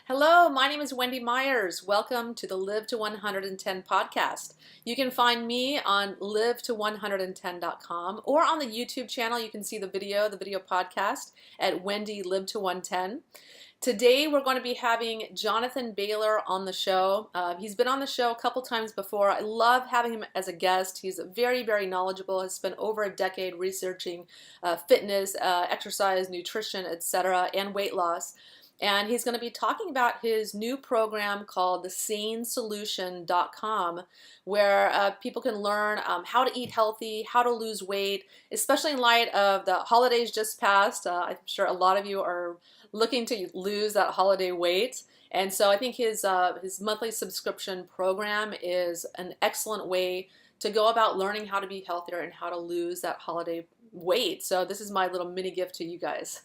Hello, my name is Wendy Myers. Welcome to the Live to 110 podcast. You can find me on live to110.com or on the YouTube channel. You can see the video podcast at Wendy Live to 110. Today we're going to be having Jonathan Bailor on the show. He's been on the show a couple times before. I love having him as a guest. He's very, very knowledgeable. Has spent over a decade researching fitness, exercise, nutrition, etc., and weight loss. And he's going to be talking about his new program called the SaneSolution.com, where people can learn how to eat healthy, how to lose weight, especially in light of the holidays just passed. I'm sure a lot of you are looking to lose that holiday weight. And so I think his monthly subscription program is an excellent way to go about learning how to be healthier and how to lose that holiday weight. So this is my little mini gift to you guys.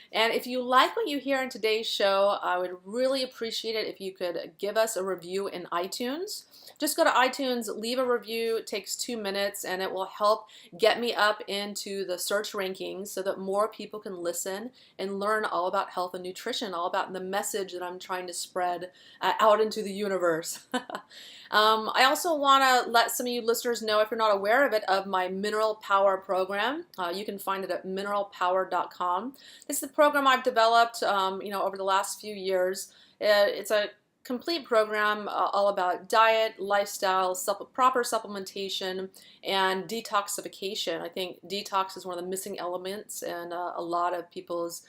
And if you like what you hear in today's show, I would really appreciate it if you could give us a review in iTunes. Just go to iTunes, leave a review. It takes 2 minutes, and it will help get me up into the search rankings so that more people can listen and learn all about health and nutrition, all about the message that I'm trying to spread out into the universe. I also want to let some of you listeners know, if you're not aware of it, of my Mineral Power program. You can find it at mineralpower.com. This is the program I've developed, over the last few years. It's a complete program all about diet, lifestyle, proper supplementation, and detoxification. I think detox is one of the missing elements in a lot of people's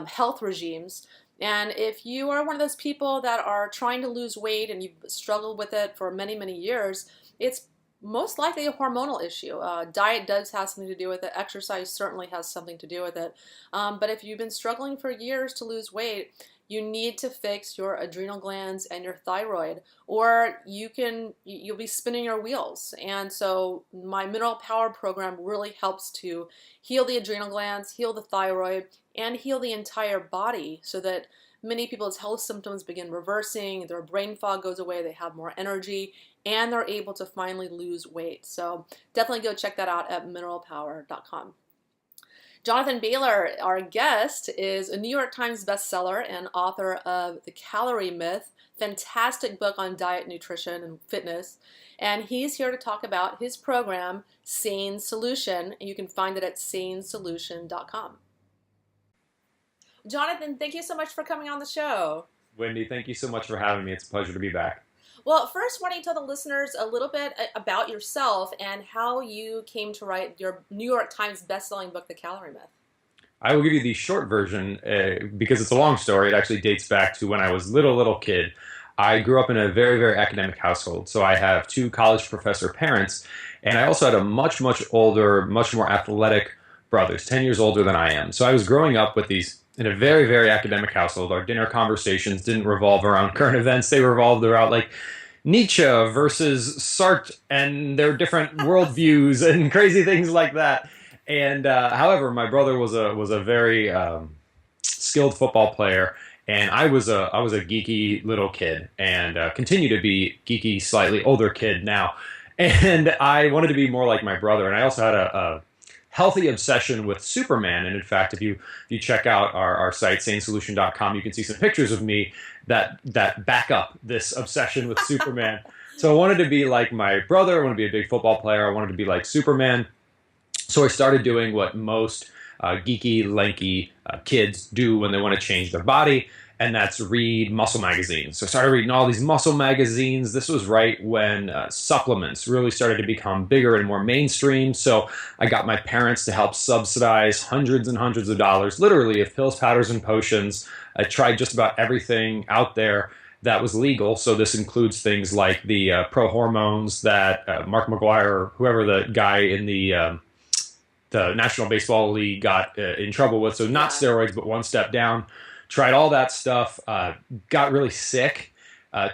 health regimes. And if you are one of those people that are trying to lose weight and you've struggled with it for many, many years, it's most likely a hormonal issue. Diet does have something to do with it. Exercise certainly has something to do with it. But if you've been struggling for years to lose weight, you need to fix your adrenal glands and your thyroid, or you'll be spinning your wheels. And so my Mineral Power program really helps to heal the adrenal glands, heal the thyroid, and heal the entire body so that many people's health symptoms begin reversing, their brain fog goes away, they have more energy, and they're able to finally lose weight. So definitely go check that out at mineralpower.com. Jonathan Bailor, our guest, is a New York Times bestseller and author of The Calorie Myth, fantastic book on diet, nutrition, and fitness. And he's here to talk about his program, Sane Solution. And you can find it at sanesolution.com. Jonathan, thank you so much for coming on the show. Wendy, thank you so much for having me. It's a pleasure to be back. Well, first, why don't you tell the listeners a little bit about yourself and how you came to write your New York Times best-selling book, The Calorie Myth? I will give you the short version because it's a long story. It actually dates back to when I was little kid. I grew up in a very, very academic household. So I have 2 college professor parents, and I also had a much older, much more athletic brothers, 10 years older than I am. So I was growing up with these in a very, very academic household. Our dinner conversations didn't revolve around current events. They revolved around like Nietzsche versus Sartre and their different worldviews and crazy things like that. And however, my brother was a very skilled football player, and I was a geeky little kid, and continue to be geeky, slightly older kid now. And I wanted to be more like my brother, and I also had a healthy obsession with Superman. And in fact, if you check out our site, sanesolution.com, you can see some pictures of me that back up this obsession with Superman. So I wanted to be like my brother. I wanted to be a big football player. I wanted to be like Superman. So I started doing what most geeky, lanky kids do when they want to change their body, and that's read muscle magazines. So I started reading all these muscle magazines. This was right when supplements really started to become bigger and more mainstream. So I got my parents to help subsidize hundreds and hundreds of dollars, literally, of pills, powders, and potions. I tried just about everything out there that was legal. So this includes things like the pro hormones that Mark McGuire, or whoever the guy in the National Baseball League got in trouble with. So not steroids, but one step down. Tried all that stuff, got really sick,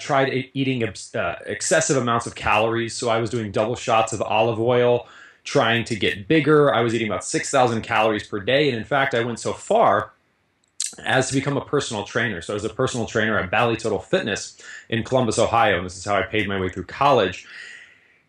tried eating excessive amounts of calories. So I was doing double shots of olive oil, trying to get bigger. I was eating about 6,000 calories per day. And in fact, I went so far as to become a personal trainer. So I was a personal trainer at Bally Total Fitness in Columbus, Ohio. And this is how I paid my way through college.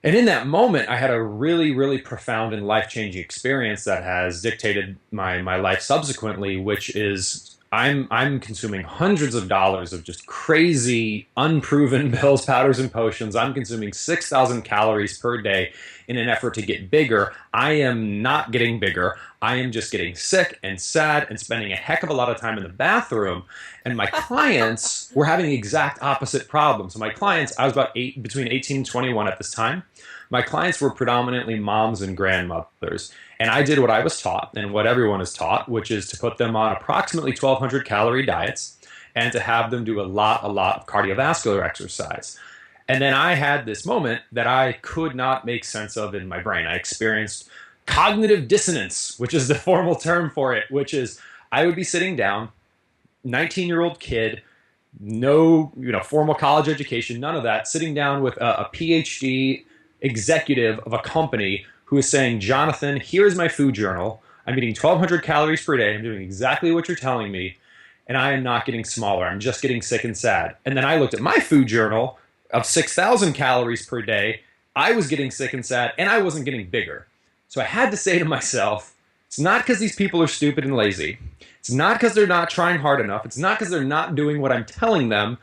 And in that moment, I had a really, really profound and life-changing experience that has dictated my life subsequently, which is I'm consuming hundreds of dollars of just crazy, unproven pills, powders, and potions. I'm consuming 6,000 calories per day in an effort to get bigger. I am not getting bigger. I am just getting sick and sad and spending a heck of a lot of time in the bathroom. And my clients were having the exact opposite problem. So my clients, I was between 18 and 21 at this time. My clients were predominantly moms and grandmothers. And I did what I was taught and what everyone is taught, which is to put them on approximately 1,200 calorie diets and to have them do a lot of cardiovascular exercise. And then I had this moment that I could not make sense of in my brain. I experienced cognitive dissonance, which is the formal term for it, which is I would be sitting down, 19-year-old kid, no, formal college education, none of that, sitting down with a PhD executive of a company who is saying, Jonathan, here's my food journal. I'm eating 1,200 calories per day. I'm doing exactly what you're telling me. And I am not getting smaller. I'm just getting sick and sad. And then I looked at my food journal of 6,000 calories per day. I was getting sick and sad, and I wasn't getting bigger. So I had to say to myself, it's not because these people are stupid and lazy. It's not because they're not trying hard enough. It's not because they're not doing what I'm telling them.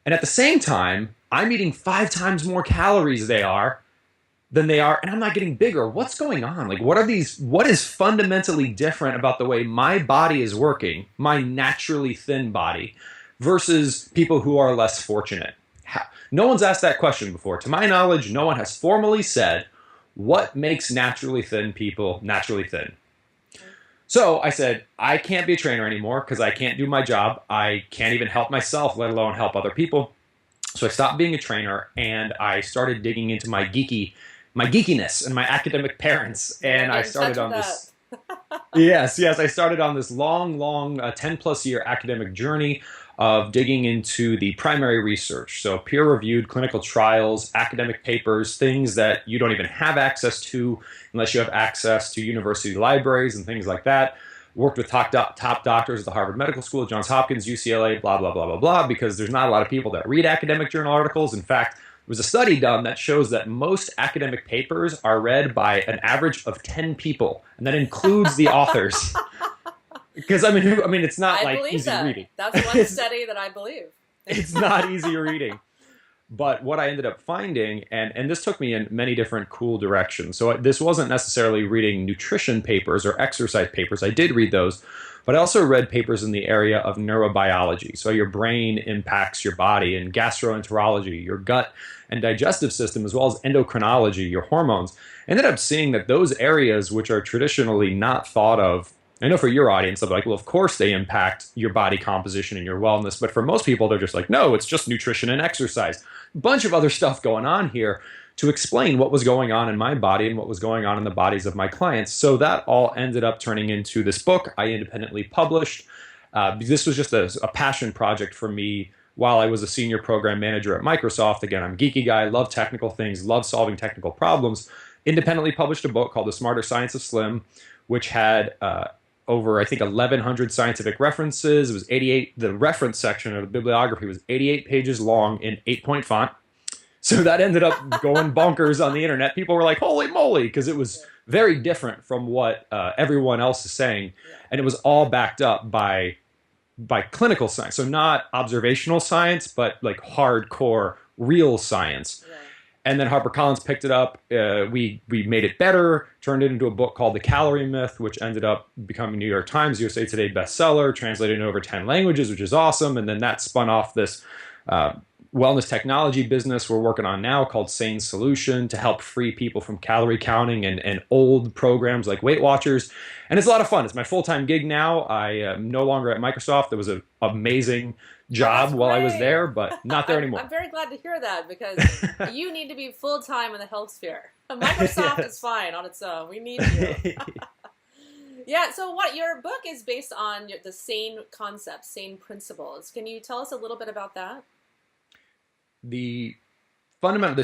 And at the same time, I'm eating 5 times more calories than they are, and I'm not getting bigger. What's going on? Like, what is fundamentally different about the way my body is working, my naturally thin body, versus people who are less fortunate? No one's asked that question before. To my knowledge, no one has formally said, what makes naturally thin people naturally thin? So I said, I can't be a trainer anymore because I can't do my job. I can't even help myself, let alone help other people. So I stopped being a trainer, and I started digging into my geekiness and my academic parents. And I started on this. Yes, I started on this long 10 plus year academic journey of digging into the primary research. So peer-reviewed clinical trials, academic papers, things that you don't even have access to unless you have access to university libraries and things like that. Worked with top doctors at the Harvard Medical School, Johns Hopkins, UCLA, blah, blah, blah, blah, blah, because there's not a lot of people that read academic journal articles. In fact, there was a study done that shows that most academic papers are read by an average of 10 people, and that includes the authors. Because, it's not like easy reading. That's one study that I believe. It's not easy reading. But what I ended up finding, and this took me in many different cool directions. So this wasn't necessarily reading nutrition papers or exercise papers. I did read those. But I also read papers in the area of neurobiology. So your brain impacts your body, and gastroenterology, your gut and digestive system, as well as endocrinology, your hormones. I ended up seeing that those areas which are traditionally not thought of, I know for your audience, they'll be like, well, of course they impact your body composition and your wellness. But for most people, they're just like, no, it's just nutrition and exercise. A bunch of other stuff going on here to explain what was going on in my body and what was going on in the bodies of my clients. So that all ended up turning into this book I independently published. This was just a passion project for me while I was a senior program manager at Microsoft. Again, I'm a geeky guy, love technical things, love solving technical problems. Independently published a book called The Smarter Science of Slim, which had over, I think, 1,100 scientific references. It was 88, the reference section of the bibliography was 88 pages long in 8-point font. So that ended up going bonkers on the internet. People were like, holy moly, because it was very different from what everyone else is saying. And it was all backed up by clinical science. So not observational science, but like hardcore, real science. Yeah. And then HarperCollins picked it up. We made it better, turned it into a book called The Calorie Myth, which ended up becoming New York Times, USA Today bestseller, translated in over 10 languages, which is awesome. And then that spun off this wellness technology business we're working on now called Sane Solution to help free people from calorie counting and old programs like Weight Watchers. And it's a lot of fun. It's my full-time gig now. I am no longer at Microsoft. It was an amazing job while I was there, but not there anymore. I'm very glad to hear that because you need to be full-time in the health sphere. Microsoft is fine on its own. We need you. Yeah, so what your book is based on the Sane concepts, Sane principles. Can you tell us a little bit about that? The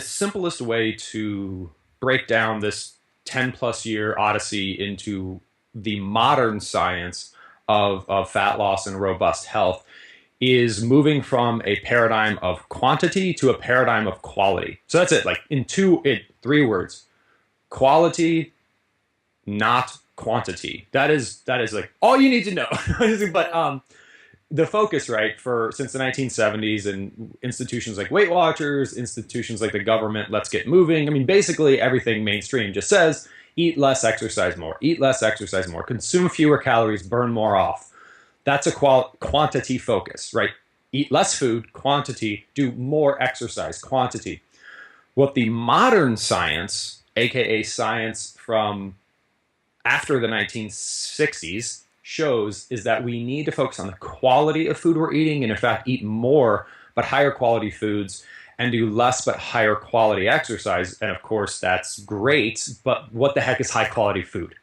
simplest way to break down this 10 plus year odyssey into the modern science of fat loss and robust health is moving from a paradigm of quantity to a paradigm of quality. So that's it, like in 3 words: quality, not quantity. That is like all you need to know. But the focus, right, for since the 1970s and institutions like Weight Watchers, institutions like the government, Let's Get Moving. I mean, basically everything mainstream just says eat less, exercise more, eat less, exercise more, consume fewer calories, burn more off. That's a quantity focus, right? Eat less food, quantity, do more exercise, quantity. What the modern science, aka science from after the 1960s, shows is that we need to focus on the quality of food we're eating and in fact eat more but higher quality foods and do less but higher quality exercise. And of course that's great, but what the heck is high quality food?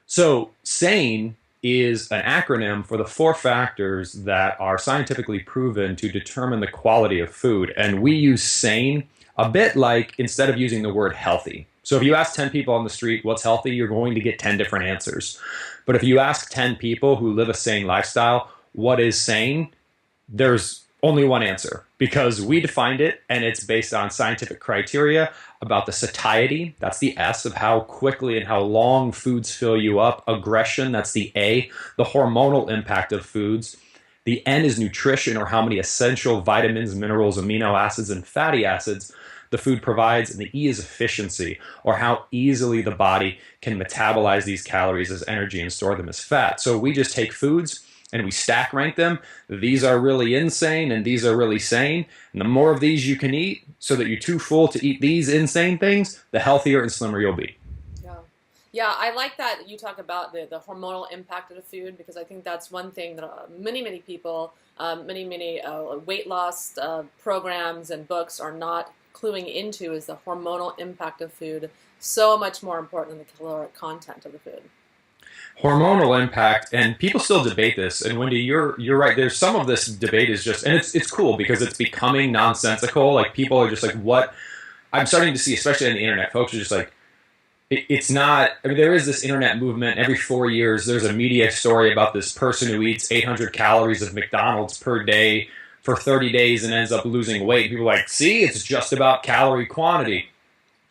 So Sane is an acronym for the 4 factors that are scientifically proven to determine the quality of food. And we use sane a bit like instead of using the word healthy. So if you ask 10 people on the street what's healthy, you're going to get 10 different answers. But if you ask 10 people who live a sane lifestyle, what is sane? There's only one answer because we defined it and it's based on scientific criteria about the satiety, that's the S of how quickly and how long foods fill you up. Aggression, that's the A, the hormonal impact of foods. The N is nutrition, or how many essential vitamins, minerals, amino acids, and fatty acids the food provides. And the E is efficiency, or how easily the body can metabolize these calories as energy and store them as fat. So we just take foods and we stack rank them. These are really insane and these are really sane. And the more of these you can eat so that you're too full to eat these insane things, the healthier and slimmer you'll be. Yeah, I like that you talk about the hormonal impact of the food, because I think that's one thing that many people, many weight loss programs and books are not cluing into, is the hormonal impact of food. So much more important than the caloric content of the food. Hormonal impact, and people still debate this. And Wendy, you're right. There's some of this debate is just, and it's cool because it's becoming nonsensical. Like people are just like, what? I'm starting to see, especially on the internet, folks are just like, it's not, I mean, there is this internet movement. Every 4 years, there's a media story about this person who eats 800 calories of McDonald's per day for 30 days and ends up losing weight. People are like, see, it's just about calorie quantity,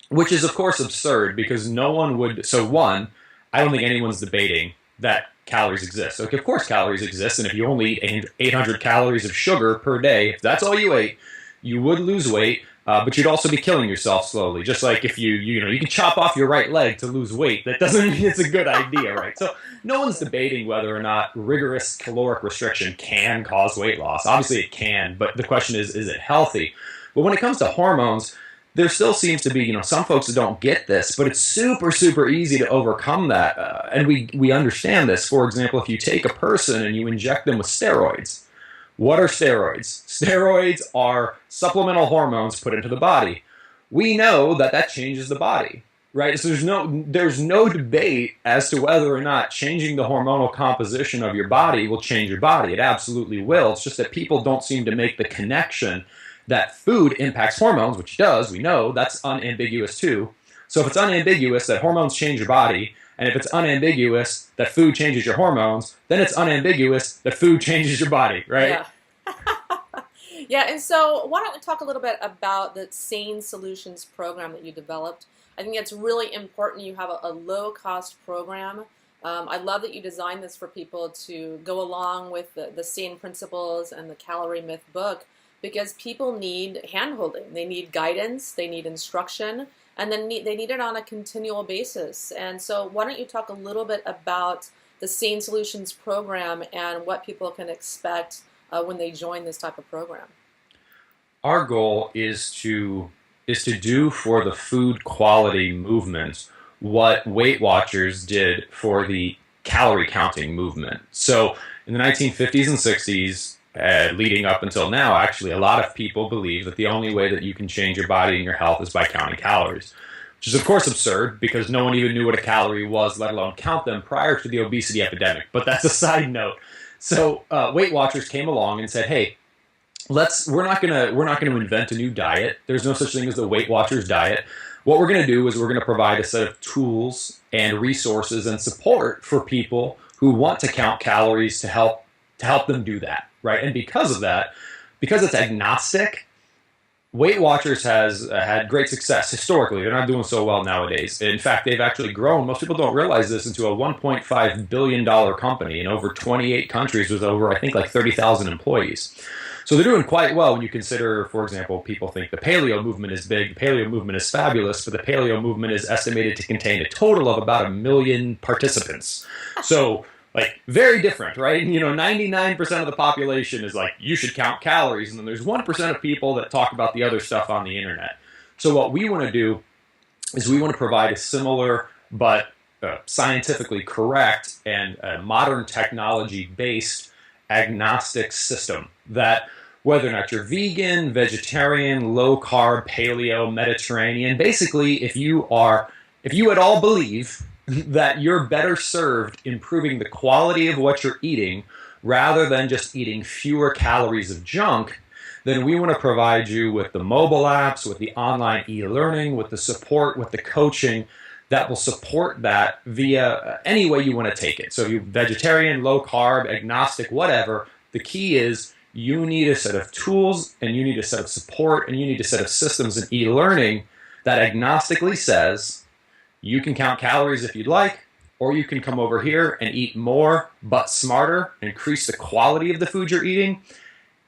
which is, of course, absurd because no one would. So one, I don't think anyone's debating that calories exist. So, of course, calories exist. And if you only eat 800 calories of sugar per day, if that's all you ate, you would lose weight. But you'd also be killing yourself slowly. Just like if you can chop off your right leg to lose weight. That doesn't mean it's a good idea, right? So no one's debating whether or not rigorous caloric restriction can cause weight loss. Obviously it can, but the question is it healthy? But when it comes to hormones, there still seems to be, some folks that don't get this, but it's super, super easy to overcome that. And we understand this. For example, if you take a person and you inject them with steroids, what are steroids? Steroids are supplemental hormones put into the body. We know that changes the body, right? So there's no debate as to whether or not changing the hormonal composition of your body will change your body. It absolutely will. It's just that people don't seem to make the connection that food impacts hormones, which it does. We know that's unambiguous too. So if it's unambiguous that hormones change your body, and if it's unambiguous that food changes your hormones, then it's unambiguous that food changes your body, right? Yeah. Yeah, and so why don't we talk a little bit about the Sane Solutions program that you developed. I think it's really important you have a low-cost program. I love that you designed this for people to go along with the Sane Principles and the Calorie Myth book, because people need hand-holding. They need guidance, they need instruction, and then they need it on a continual basis. And so why don't you talk a little bit about the Sane Solutions program and what people can expect when they join this type of program? Our goal is to do for the food quality movement what Weight Watchers did for the calorie counting movement. So in the 1950s and 60s, leading up until now, actually, a lot of people believe that the only way that you can change your body and your health is by counting calories, which is, of course, absurd because no one even knew what a calorie was, let alone count them prior to the obesity epidemic. But that's a side note. So Weight Watchers came along and said, hey, we're not gonna invent a new diet. There's no such thing as the Weight Watchers diet. What we're going to do is we're going to provide a set of tools and resources and support for people who want to count calories to help them do that, right? And because of that, because it's agnostic, Weight Watchers has had great success historically. They're not doing so well nowadays. In fact, they've actually grown. Most people don't realize this into a $1.5 billion company in over 28 countries with over, I think, like 30,000 employees. So they're doing quite well when you consider, for example, people think the paleo movement is big, the paleo movement is fabulous, but the paleo movement is estimated to contain a total of about 1 million participants. So like very different, right? 99% of the population is like, you should count calories. And then there's 1% of people that talk about the other stuff on the internet. So what we want to do is we want to provide a similar but scientifically correct and modern technology based agnostic system that whether or not you're vegan, vegetarian, low carb, paleo, Mediterranean, basically if you at all believe that you're better served improving the quality of what you're eating rather than just eating fewer calories of junk, then we want to provide you with the mobile apps, with the online e-learning, with the support, with the coaching that will support that via any way you want to take it. So you vegetarian, low carb, agnostic, whatever, the key is you need a set of tools and you need a set of support and you need a set of systems and e-learning that agnostically says you can count calories if you'd like, or you can come over here and eat more but smarter, increase the quality of the food you're eating.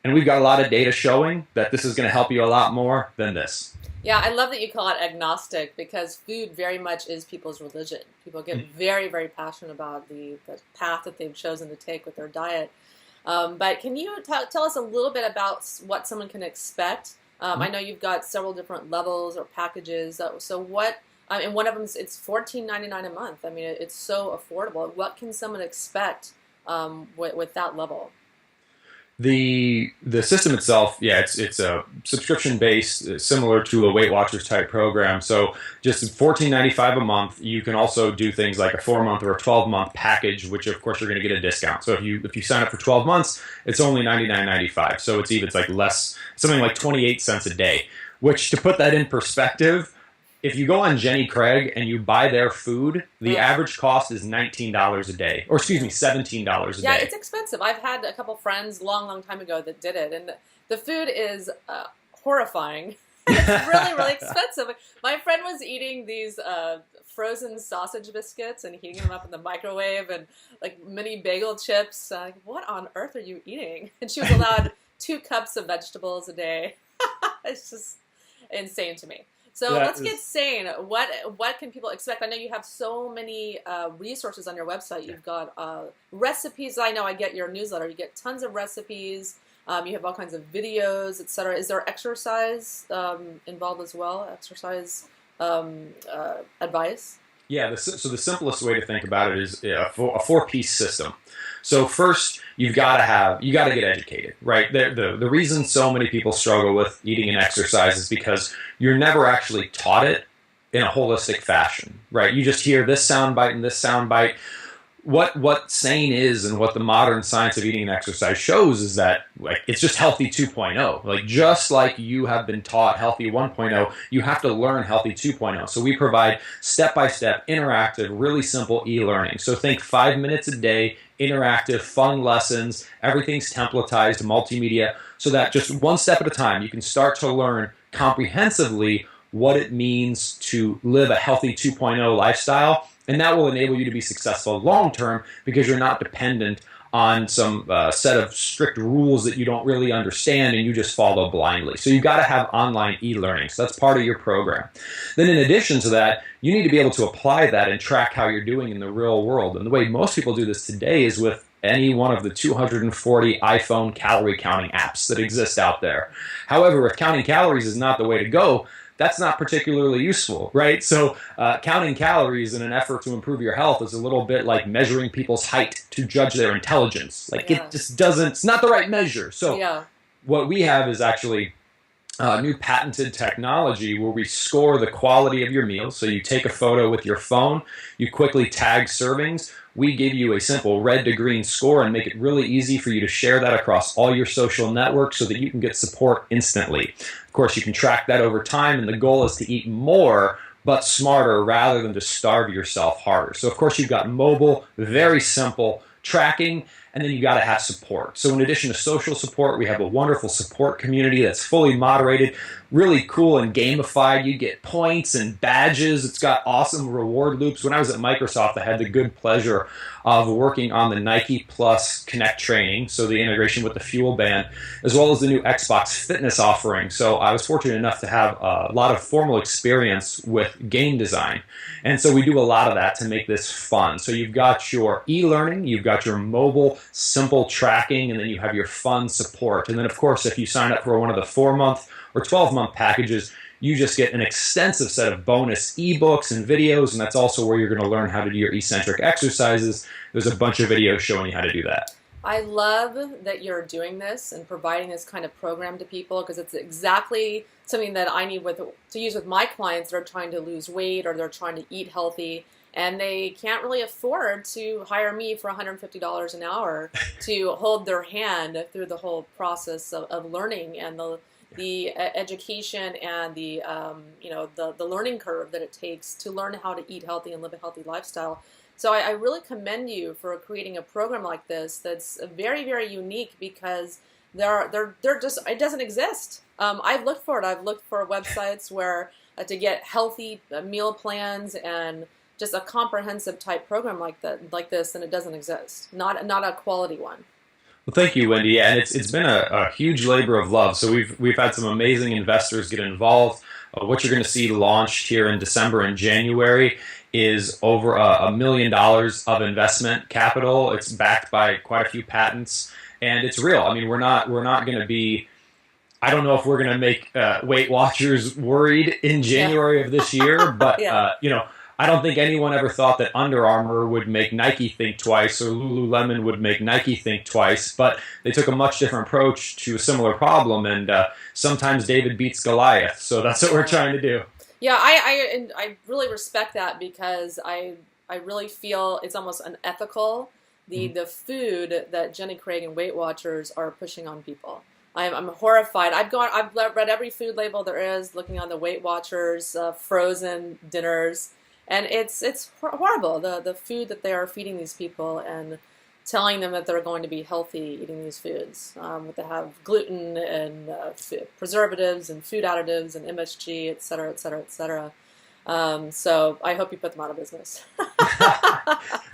And we've got a lot of data showing that this is going to help you a lot more than this. Yeah, I love that you call it agnostic because food very much is people's religion. People get very, very passionate about the path that they've chosen to take with their diet. But can you tell us a little bit about what someone can expect? I know you've got several different levels or packages. So what, and one of them, it's $14.99 a month. I mean, it's so affordable. What can someone expect with that level? The system itself, yeah, it's a subscription based, similar to a Weight Watchers type program. So just $14.95 a month. You can also do things like a 4-month or a 12-month package, which of course you're going to get a discount. So if you sign up for 12 months, it's only $99.95. So it's like less, something like 28 cents a day. Which, to put that in perspective, if you go on Jenny Craig and you buy their food, the average cost is $19 a day. Or excuse me, $17 a day. Yeah, it's expensive. I've had a couple friends long time ago that did it. And the food is horrifying. It's really, really expensive. My friend was eating these frozen sausage biscuits and heating them up in the microwave and like mini bagel chips. Like, what on earth are you eating? And she was allowed 2 cups of vegetables a day. It's just insane to me. So let's get sane. What can people expect? I know you have so many resources on your website. You've got recipes. I know I get your newsletter. You get tons of recipes. You have all kinds of videos, etc. Is there exercise involved as well? Exercise advice? Yeah, so the simplest way to think about it is a 4-piece system. So first, you got to get educated, right? The reason so many people struggle with eating and exercise is because you're never actually taught it in a holistic fashion, right? You just hear this soundbite and this soundbite. What Sane is and what the modern science of eating and exercise shows is that like it's just healthy 2.0. Like just like you have been taught healthy 1.0, you have to learn healthy 2.0. So we provide step-by-step, interactive, really simple e-learning. So think 5 minutes a day, interactive, fun lessons, everything's templatized, multimedia, so that just one step at a time, you can start to learn comprehensively what it means to live a healthy 2.0 lifestyle. And that will enable you to be successful long term because you're not dependent on some set of strict rules that you don't really understand and you just follow blindly. So you've got to have online e-learning. So that's part of your program. Then in addition to that, you need to be able to apply that and track how you're doing in the real world. And the way most people do this today is with any one of the 240 iPhone calorie counting apps that exist out there. However, if counting calories is not the way to go, that's not particularly useful, right? So counting calories in an effort to improve your health is a little bit like measuring people's height to judge their intelligence. Like it just doesn't, it's not the right measure. So what we have is actually new patented technology where we score the quality of your meals. So you take a photo with your phone, you quickly tag servings, we give you a simple red to green score and make it really easy for you to share that across all your social networks so that you can get support instantly. Of course, you can track that over time, and the goal is to eat more but smarter rather than to starve yourself harder. So of course, you've got mobile, very simple tracking, and then you got to have support. So in addition to social support, we have a wonderful support community that's fully moderated, really cool and gamified. You get points and badges. It's got awesome reward loops. When I was at Microsoft, I had the good pleasure of working on the Nike Plus Connect training, so the integration with the Fuel Band, as well as the new Xbox Fitness offering. So I was fortunate enough to have a lot of formal experience with game design. And so we do a lot of that to make this fun. So you've got your e-learning, you've got your mobile simple tracking, and then you have your fun support. And then of course, if you sign up for one of the 4-month or 12-month packages, you just get an extensive set of bonus ebooks and videos, and that's also where you're going to learn how to do your eccentric exercises. There's a bunch of videos showing you how to do that. I love that you're doing this and providing this kind of program to people, because it's exactly something that I need to use with my clients that are trying to lose weight or they're trying to eat healthy, and they can't really afford to hire me for $150 an hour to hold their hand through the whole process of learning and the education and the learning curve that it takes to learn how to eat healthy and live a healthy lifestyle. So I really commend you for creating a program like this that's very, very unique, because they're just, it doesn't exist. I've looked for it. I've looked for websites where to get healthy meal plans and just a comprehensive type program like this, and it doesn't exist. Not a quality one. Well, thank you, Wendy. And it's been a huge labor of love. So we've had some amazing investors get involved. What you're going to see launched here in December and January is over $1 million of investment capital. It's backed by quite a few patents, and it's real. I mean, we're not going to be. I don't know if we're going to make Weight Watchers worried in January of this year, but I don't think anyone ever thought that Under Armour would make Nike think twice, or Lululemon would make Nike think twice, but they took a much different approach to a similar problem, and sometimes David beats Goliath, so that's what we're trying to do. Yeah, I really respect that, because I really feel it's almost unethical, the food that Jenny Craig and Weight Watchers are pushing on people. I'm horrified. I've read every food label there is, looking on the Weight Watchers frozen dinners. And it's horrible, the food that they are feeding these people and telling them that they're going to be healthy eating these foods. They have gluten and preservatives and food additives and MSG, et cetera, et cetera, et cetera. So I hope you put them out of business.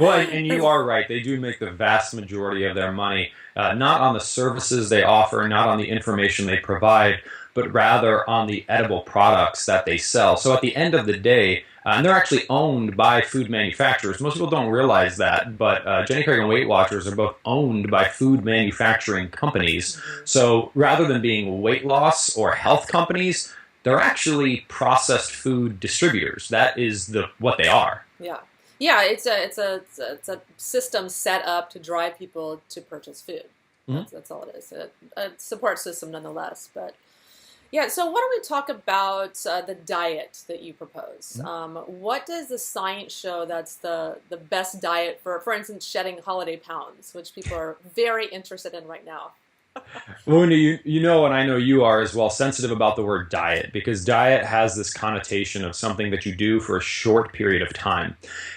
Well, and you are right. They do make the vast majority of their money, not on the services they offer, not on the information they provide, but rather on the edible products that they sell. So at the end of the day, and they're actually owned by food manufacturers. Most people don't realize that, but Jenny Craig and Weight Watchers are both owned by food manufacturing companies. So rather than being weight loss or health companies, they're actually processed food distributors. That is what they are. Yeah, it's a system set up to drive people to purchase food. That's all it is. A support system, nonetheless, but. Yeah, so why don't we talk about the diet that you propose? What does the science show that's the best diet for instance, shedding holiday pounds, which people are very interested in right now? Well, Wendy, you know, and I know you are as well, sensitive about the word diet, because diet has this connotation of something that you do for a short period of time.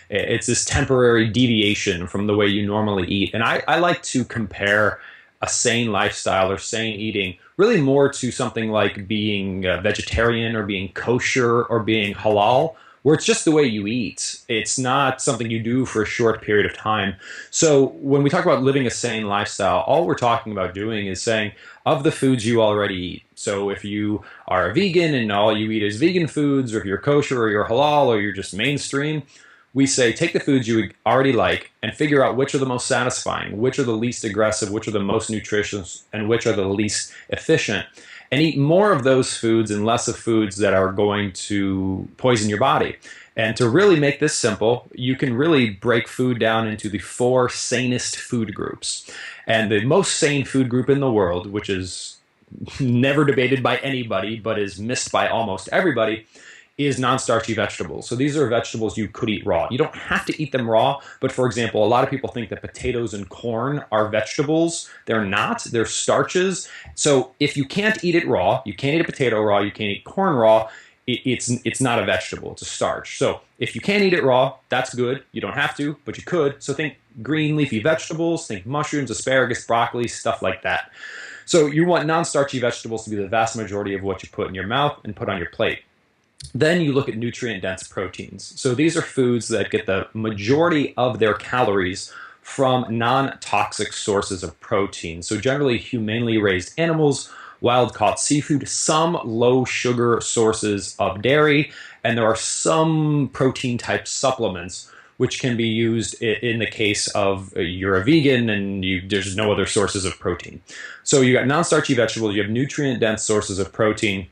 It's this temporary deviation from the way you normally eat. And I like to compare a sane lifestyle or sane eating really more to something like being vegetarian or being kosher or being halal, where it's just the way you eat. It's not something you do for a short period of time. So when we talk about living a sane lifestyle, all we're talking about doing is saying, of the foods you already eat. So if you are a vegan and all you eat is vegan foods, or if you're kosher or you're halal or you're just mainstream, we say take the foods you already like and figure out which are the most satisfying, which are the least aggressive, which are the most nutritious, and which are the least efficient. And eat more of those foods and less of foods that are going to poison your body. And to really make this simple, you can really break food down into the 4 sanest food groups. And the most sane food group in the world, which is never debated by anybody but is missed by almost everybody, is non-starchy vegetables. So these are vegetables you could eat raw. You don't have to eat them raw, but for example, a lot of people think that potatoes and corn are vegetables. They're not. They're starches. So if you can't eat it raw, you can't eat a potato raw, you can't eat corn raw, it's not a vegetable, it's a starch. So if you can't eat it raw, that's good. You don't have to, but you could. So think green leafy vegetables, think mushrooms, asparagus, broccoli, stuff like that. So you want non-starchy vegetables to be the vast majority of what you put in your mouth and put on your plate. Then you look at nutrient-dense proteins. So these are foods that get the majority of their calories from non-toxic sources of protein. So generally humanely raised animals, wild-caught seafood, some low-sugar sources of dairy, and there are some protein-type supplements which can be used in the case of you're a vegan and there's no other sources of protein. So you got non-starchy vegetables, you have nutrient-dense sources of protein,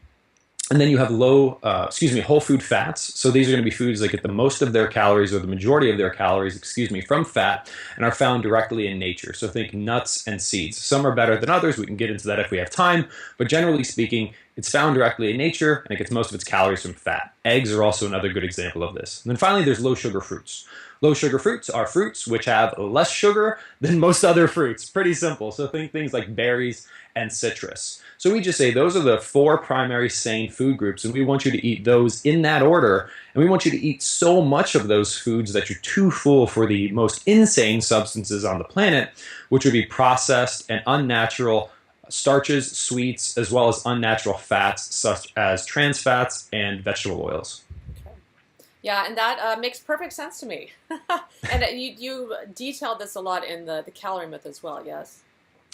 and then you have whole food fats. So these are going to be foods that get the most of their calories, or the majority of their calories, from fat, and are found directly in nature. So think nuts and seeds. Some are better than others. We can get into that if we have time. But generally speaking, it's found directly in nature, and it gets most of its calories from fat. Eggs are also another good example of this. And then finally, there's low sugar fruits. Low sugar fruits are fruits which have less sugar than most other fruits. Pretty simple. So think things like berries and citrus. So we just say those are the 4 primary sane food groups, and we want you to eat those in that order. And we want you to eat so much of those foods that you're too full for the most insane substances on the planet, which would be processed and unnatural starches, sweets, as well as unnatural fats such as trans fats and vegetable oils. Yeah, and that makes perfect sense to me. And you detailed this a lot in the calorie myth as well, yes?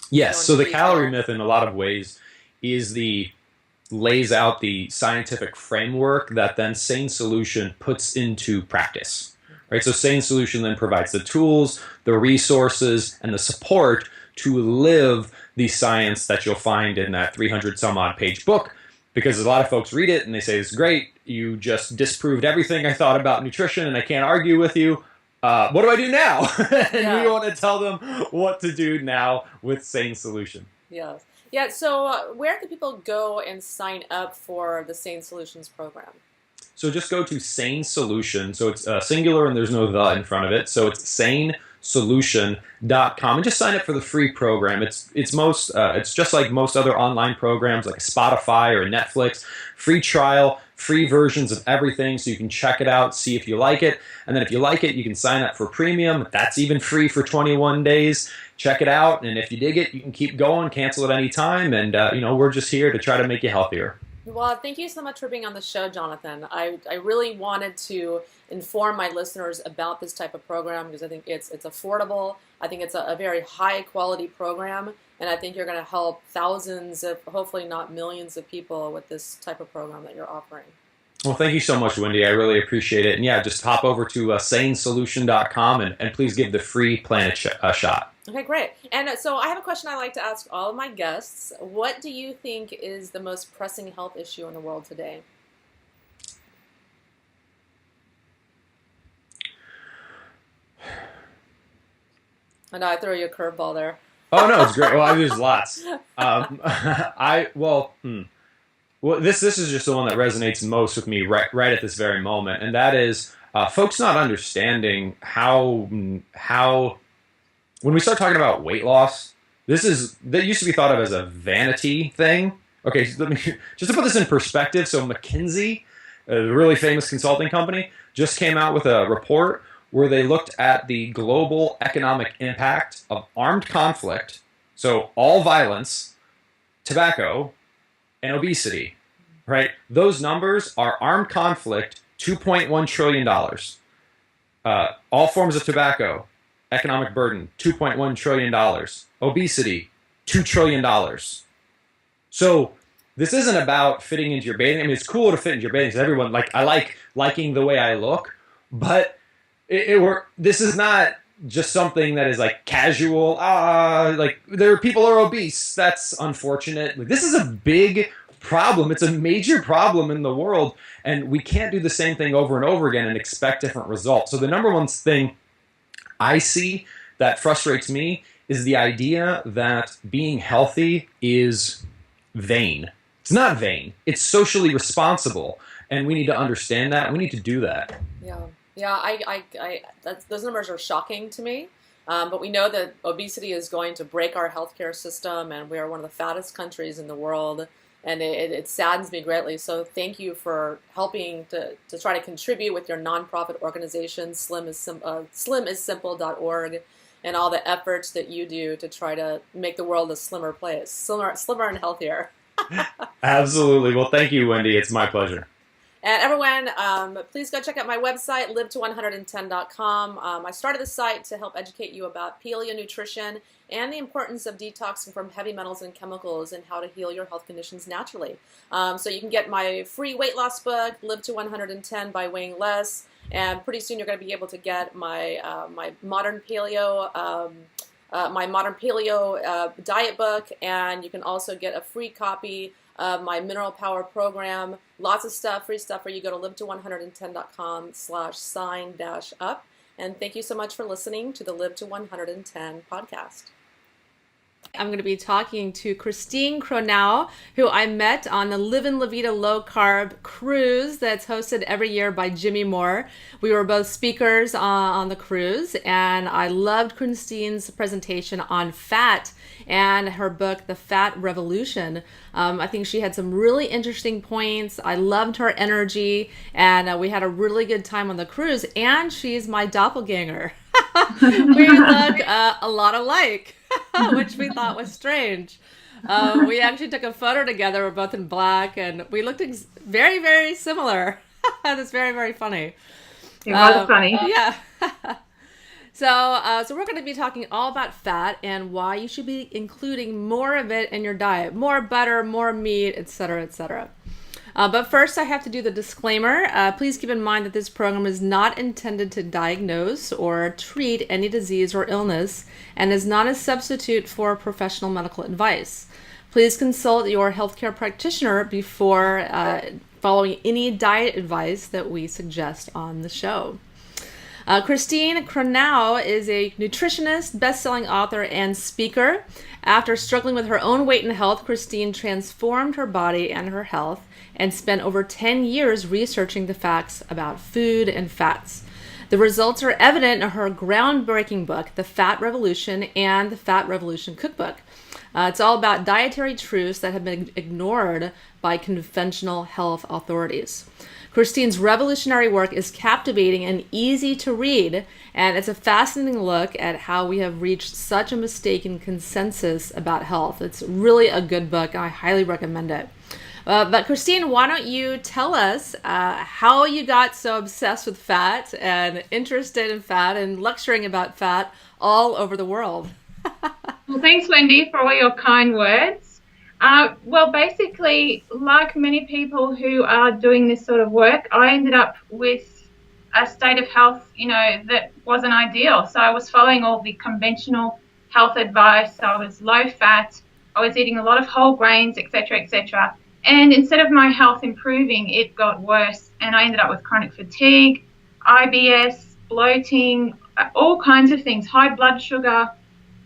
Yes, so the calorie myth in a lot of ways lays out the scientific framework that then Sane Solution puts into practice. Right? So Sane Solution then provides the tools, the resources, and the support to live the science that you'll find in that 300 some odd page book, because a lot of folks read it and they say, it's great, you just disproved everything I thought about nutrition and I can't argue with you. What do I do now? And we want to tell them what to do now with Sane Solution. Yes. Yeah, so where can people go and sign up for the Sane Solutions program? So just go to Sane Solution. So it's singular and there's no the in front of it. So it's sanesolution.com and just sign up for the free program. It's just like most other online programs like a Spotify or a Netflix. Free trial, free versions of everything, so you can check it out, see if you like it. And then if you like it, you can sign up for premium. That's even free for 21 days. Check it out, and if you dig it, you can keep going, cancel at any time, and we're just here to try to make you healthier. Well, thank you so much for being on the show, Jonathan. I really wanted to inform my listeners about this type of program because I think it's affordable. I think it's a very high quality program, and I think you're going to help thousands of, hopefully not millions of people with this type of program that you're offering. Well, thank you so much, Wendy. I really appreciate it. And yeah, just hop over to sanesolution.com and please give the free plan a shot. Okay, great. And so I have a question I like to ask all of my guests. What do you think is the most pressing health issue in the world today? I know I threw you a curveball there. Oh, no, it's great. Well, there's lots. Well, this is just the one that resonates most with me right at this very moment, and that is folks not understanding how when we start talking about weight loss, that used to be thought of as a vanity thing. Okay, so let me just to put this in perspective. So McKinsey, a really famous consulting company, just came out with a report where they looked at the global economic impact of armed conflict, so all violence, tobacco, and obesity, right? Those numbers are armed conflict, $2.1 trillion. All forms of tobacco, economic burden, $2.1 trillion. Obesity, $2 trillion. So this isn't about fitting into your bathing. I mean, it's cool to fit into your bathing because everyone, liking the way I look, but this is not just something that is like casual. People are obese. That's unfortunate. This is a big problem. It's a major problem in the world, and we can't do the same thing over and over again and expect different results. So the number one thing I see that frustrates me is the idea that being healthy is vain. It's not vain. It's socially responsible, and we need to understand that. We need to do that. Yeah, those numbers are shocking to me. But we know that obesity is going to break our healthcare system, and we are one of the fattest countries in the world, and it saddens me greatly. So thank you for helping to try to contribute with your nonprofit organization, slimissimple.org. and all the efforts that you do to try to make the world a slimmer place, slimmer and healthier. Absolutely. Well, thank you, Wendy. It's my pleasure. And everyone, please go check out my website, live110.com. I started the site to help educate you about paleo nutrition and the importance of detoxing from heavy metals and chemicals and how to heal your health conditions naturally. So you can get my free weight loss book, Live to 110 by Weighing Less, and pretty soon you're going to be able to get my modern paleo diet book, and you can also get a free copy of my Mineral Power program. Lots of stuff, free stuff for you. Go to live to110.com/sign-up. And thank you so much for listening to the Live to 110 podcast. I'm going to be talking to Christine Cronau, who I met on the Live in La Vida Low Carb cruise that's hosted every year by Jimmy Moore. We were both speakers on the cruise, and I loved Christine's presentation on fat and her book, The Fat Revolution. I think she had some really interesting points. I loved her energy, and we had a really good time on the cruise, and she's my doppelganger. We look a lot alike, which we thought was strange. We actually took a photo together. We're both in black, and we looked very, very similar. That's very, very funny. It was funny. Yeah. So we're going to be talking all about fat and why you should be including more of it in your diet. More butter, more meat, etc., etc. But first, I have to do the disclaimer. Please keep in mind that this program is not intended to diagnose or treat any disease or illness and is not a substitute for professional medical advice. Please consult your healthcare practitioner before following any diet advice that we suggest on the show. Christine Cronau is a nutritionist, best-selling author, and speaker. After struggling with her own weight and health, Christine transformed her body and her health and spent over 10 years researching the facts about food and fats. The results are evident in her groundbreaking book, The Fat Revolution, and The Fat Revolution Cookbook. It's all about dietary truths that have been ignored by conventional health authorities. Christine's revolutionary work is captivating and easy to read, and it's a fascinating look at how we have reached such a mistaken consensus about health. It's really a good book, and I highly recommend it. But Christine, why don't you tell us how you got so obsessed with fat and interested in fat and lecturing about fat all over the world? Well, thanks, Wendy, for all your kind words. Well, basically, like many people who are doing this sort of work, I ended up with a state of health, that wasn't ideal. So I was following all the conventional health advice. I was low fat. I was eating a lot of whole grains, etc., etc. And instead of my health improving, it got worse. And I ended up with chronic fatigue, IBS, bloating, all kinds of things, high blood sugar,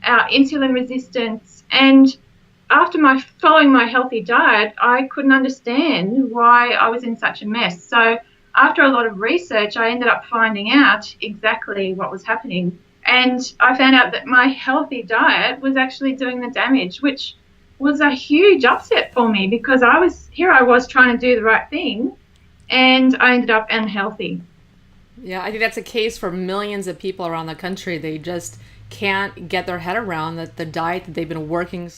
insulin resistance. And after following my healthy diet, I couldn't understand why I was in such a mess. So after a lot of research, I ended up finding out exactly what was happening. And I found out that my healthy diet was actually doing the damage, which was a huge upset for me because I was trying to do the right thing, and I ended up unhealthy. Yeah, I think that's a case for millions of people around the country. They just can't get their head around that the diet that they've been working so